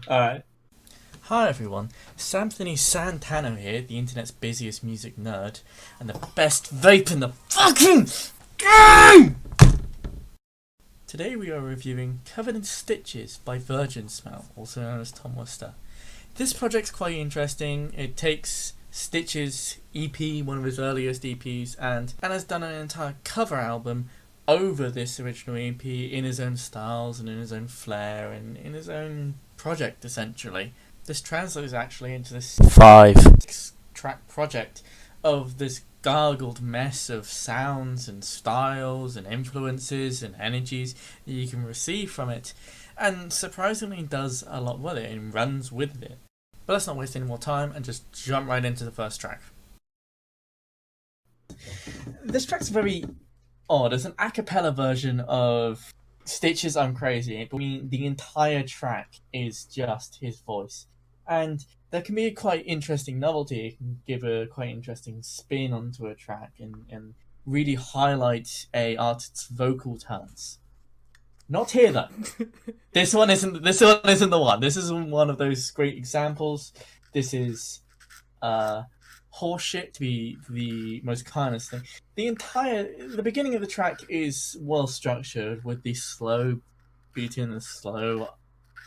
Alright. Hi everyone, Samthony Santano here, the internet's busiest music nerd, and the best vape in the fucking game! Today we are reviewing Covered in Stitches by Virginsmell, also known as Tom Worcester. This project's quite interesting. It takes Stitch's EP, one of his earliest EPs, and has done an entire cover album over this original EP in his own styles and in his own flair and in his own project, essentially. This translates actually into this 5-track project of this gargled mess of sounds and styles and influences and energies that you can receive from it, and surprisingly does a lot with it and runs with it. But let's not waste any more time and just jump right into the first track. This track's very odd. It's an acapella version of Stitch's I'm Crazy, but the entire track is just his voice. And there can be a quite interesting novelty. It can give a quite interesting spin onto a track and really highlight a artist's vocal talents. Not here though. This one isn't the one. This isn't one of those great examples. This is horseshit, to be the most kindest thing. The beginning of the track is well structured with the slow beating, the slow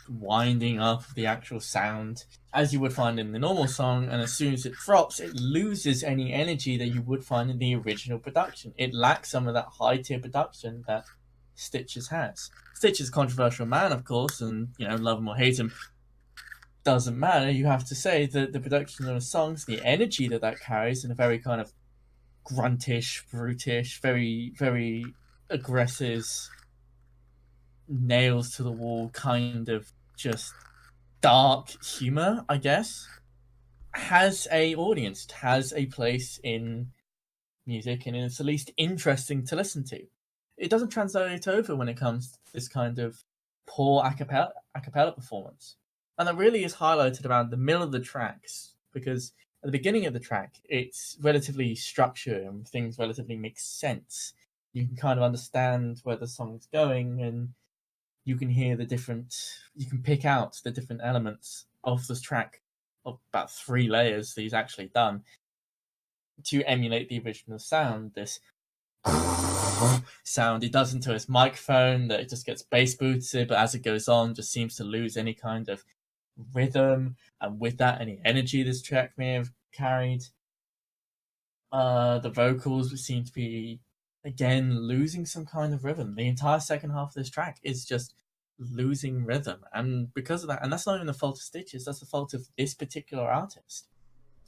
winding up of the actual sound, as you would find in the normal song, and as soon as it drops, it loses any energy that you would find in the original production. It lacks some of that high tier production that Stitches has. Stitch is a controversial man, of course, and love him or hate him, doesn't matter. You have to say that the production of the songs, the energy that carries, in a very kind of gruntish, brutish, very, very aggressive, nails to the wall kind of just dark humor, I guess, has a audience, has a place in music, and it's at least interesting to listen to. It doesn't translate over when it comes to this kind of poor acapella performance. And that really is highlighted around the middle of the tracks, because at the beginning of the track, it's relatively structured and things relatively make sense. You can kind of understand where the song's going, and you can pick out the different elements of this track, of about 3 layers that he's actually done to emulate the original sound. This sound he does into his microphone, that it just gets bass booted, but as it goes on, just seems to lose any kind of rhythm, and with that, any energy this track may have carried. The vocals seem to be, again, losing some kind of rhythm. The entire second half of this track is just losing rhythm, and because of that, and that's not even the fault of Stitches, that's the fault of this particular artist.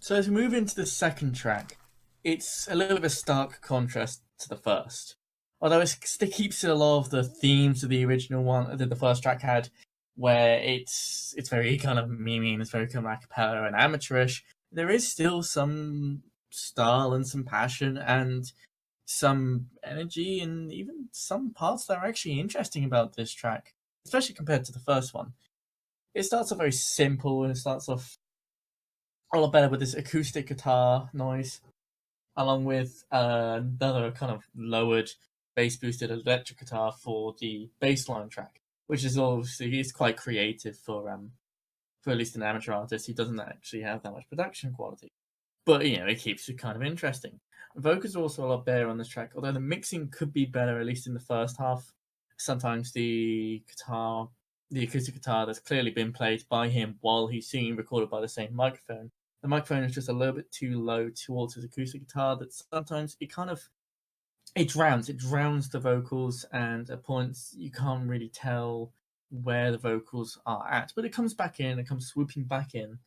So as we move into the second track, it's a little bit of a stark contrast to the first. Although it keeps a lot of the themes of the original one that the first track had, where it's very kind of memey and it's very kind of acapella and amateurish, there is still some style and some passion and some energy and even some parts that are actually interesting about this track, especially compared to the first one. It starts off very simple, and it starts off a lot better with this acoustic guitar noise, along with another kind of lowered bass boosted electric guitar for the bassline track, which is obviously quite creative for at least an amateur artist who doesn't actually have that much production quality. But it keeps it kind of interesting. Vocals are also a lot better on this track, although the mixing could be better, at least in the first half. Sometimes the acoustic guitar that's clearly been played by him while he's singing, recorded by the same microphone. The microphone is just a little bit too low towards his acoustic guitar, that sometimes it drowns the vocals, and at points you can't really tell where the vocals are at. But it comes swooping back in,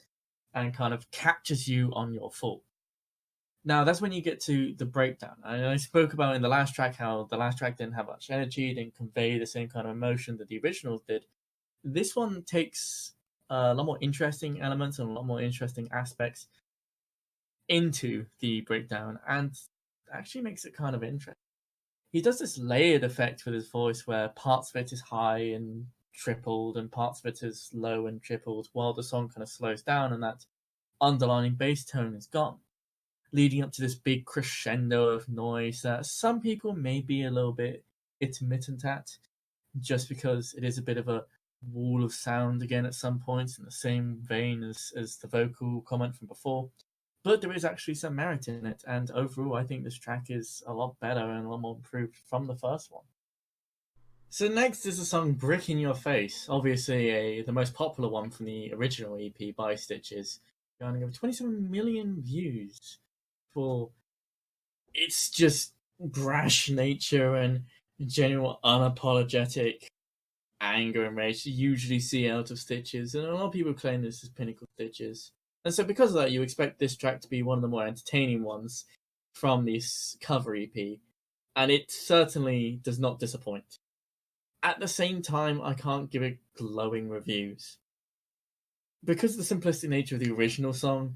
and kind of captures you on your full. Now that's when you get to the breakdown. I spoke about in the last track how the last track didn't have much energy, didn't convey the same kind of emotion that the originals did. This one takes a lot more interesting elements and a lot more interesting aspects into the breakdown, and actually makes it kind of interesting. He does this layered effect with his voice where parts of it is high and tripled and parts of it is low and tripled, while the song kind of slows down and that underlining bass tone is gone, leading up to this big crescendo of noise that some people may be a little bit intermittent at, just because it is a bit of a wall of sound again at some points, in the same vein as the vocal comment from before. But there is actually some merit in it, and overall, I think this track is a lot better and a lot more improved from the first one. So next is the song "Brick in Your Face," obviously the most popular one from the original EP by Stitches, garnering over 27 million views for its just brash nature and genuine unapologetic anger and rage you usually see out of Stitches, and a lot of people claim this is pinnacle Stitches. And so because of that, you expect this track to be one of the more entertaining ones from this cover EP, and it certainly does not disappoint. At the same time, I can't give it glowing reviews. Because of the simplistic nature of the original song,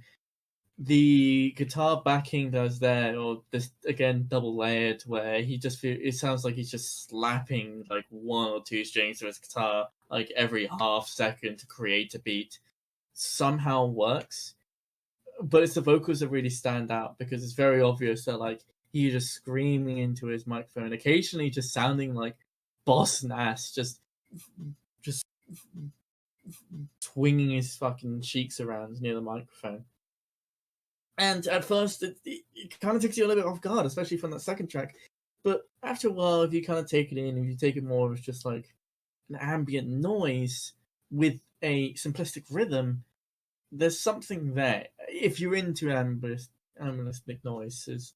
the guitar backing that's there, or this again double layered, where it sounds like he's just slapping like one or two strings of his guitar like every half second to create a beat, somehow works. But it's the vocals that really stand out, because it's very obvious that like he's just screaming into his microphone, occasionally just sounding like Boss Nass, just swinging his fucking cheeks around near the microphone. And at first, it kind of takes you a little bit off guard, especially from that second track. But after a while, if you kind of take it in, if you take it more as just like an ambient noise with a simplistic rhythm, there's something there. If you're into animalistic noises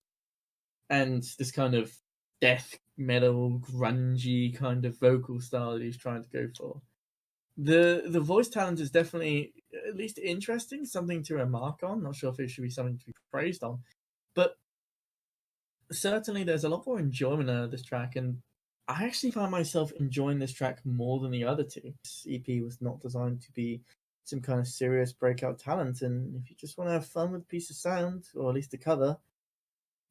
and this kind of death metal, grungy kind of vocal style that he's trying to go for, the voice talent is definitely at least interesting, something to remark on. Not sure if it should be something to be praised on, but certainly there's a lot more enjoyment out of this track, and I actually found myself enjoying this track more than the other two. This EP was not designed to be some kind of serious breakout talent, and if you just want to have fun with a piece of sound, or at least a cover,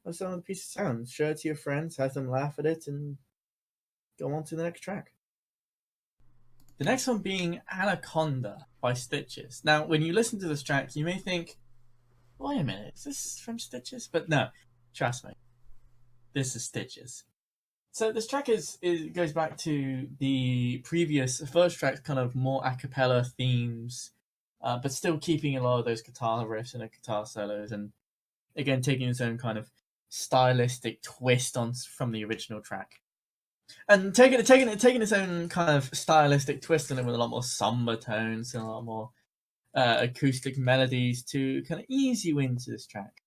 have fun with a piece of sound. Show it to your friends, have them laugh at it, and go on to the next track. The next one being Anaconda by Stitches. Now, when you listen to this track, you may think, wait a minute, is this from Stitches? But no, trust me, this is Stitches. So this track goes back to the first track, kind of more a cappella themes, but still keeping a lot of those guitar riffs and guitar solos, and again taking its own kind of stylistic twist from the original track. And taking its own kind of stylistic twist on it, with a lot more somber tones and a lot more acoustic melodies to kind of ease you into this track.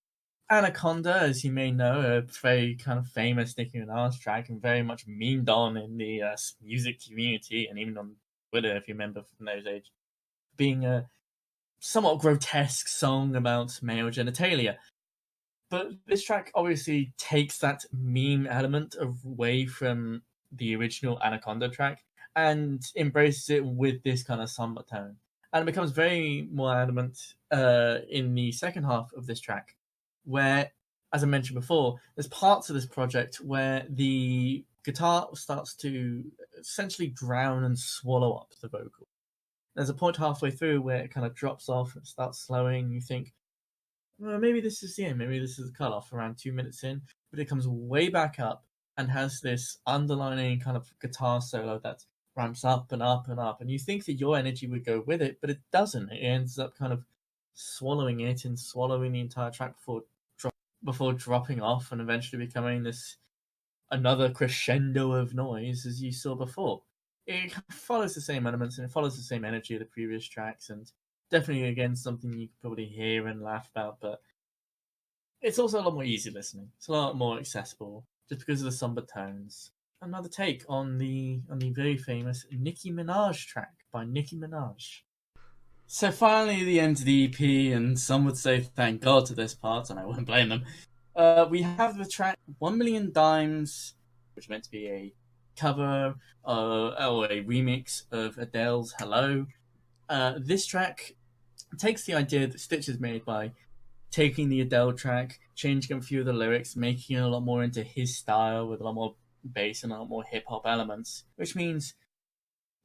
Anaconda, as you may know, a very kind of famous Nicki Minaj track, and very much memed on in the music community, and even on Twitter, if you remember from those days, being a somewhat grotesque song about male genitalia. But this track obviously takes that meme element away from the original Anaconda track and embraces it with this kind of somber tone. And it becomes very more adamant in the second half of this track, where, as I mentioned before, there's parts of this project where the guitar starts to essentially drown and swallow up the vocal. There's a point halfway through where it kind of drops off and starts slowing. You think, well, maybe this is the end, maybe this is the cutoff around 2 minutes in, but it comes way back up and has this underlining kind of guitar solo that ramps up and up and up, and you think that your energy would go with it, but it doesn't. It ends up kind of swallowing it and swallowing the entire track before dropping off and eventually becoming this another crescendo of noise, as you saw before. It follows the same elements and it follows the same energy of the previous tracks, and definitely again something you could probably hear and laugh about, but it's also a lot more easy listening. It's a lot more accessible just because of the somber tones. Another take on the very famous Nicki Minaj track by Nicki Minaj. So finally, the end of the EP, and some would say thank God to this part, and I wouldn't blame them. We have the track 1 Million Dimes, which is meant to be a cover or a remix of Adele's Hello. This track takes the idea that Stitches made by taking the Adele track, changing a few of the lyrics, making it a lot more into his style with a lot more bass and a lot more hip-hop elements, which means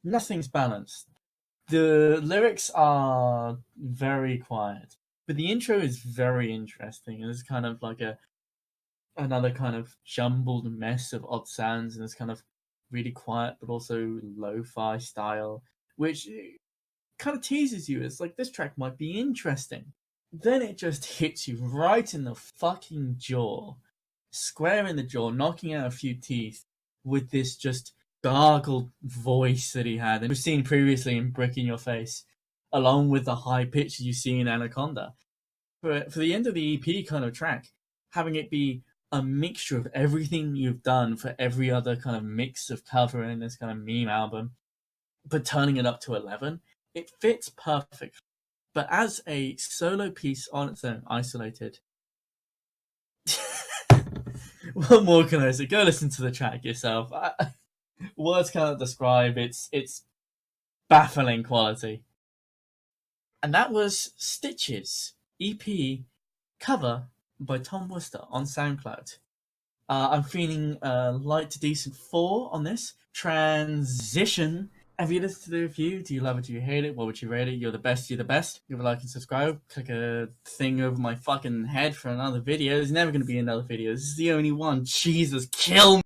nothing's balanced. The lyrics are very quiet, but the intro is very interesting. It's kind of like another kind of jumbled mess of odd sounds, and it's kind of really quiet but also lo-fi style, which kind of teases you. It's like, this track might be interesting. Then it just hits you right in the fucking jaw, square in the jaw, knocking out a few teeth with this just gargled voice that he had, and we've seen previously in Brick in Your Face, along with the high pitch you see in Anaconda. For the end of the EP kind of track, having it be a mixture of everything you've done for every other kind of mix of cover in this kind of meme album, but turning it up to 11, it fits perfect. But as a solo piece on its own, isolated, what more can I say? Go listen to the track yourself. Words cannot describe its baffling quality. And that was Stitches EP cover by Tom Worcester on SoundCloud. I'm feeling light to decent 4 on this. Transition. Have you listened to the review? Do you love it? Do you hate it? What would you rate it? You're the best. You're the best. Give a like and subscribe. Click a thing over my fucking head for another video. There's never going to be another video. This is the only one. Jesus, kill me.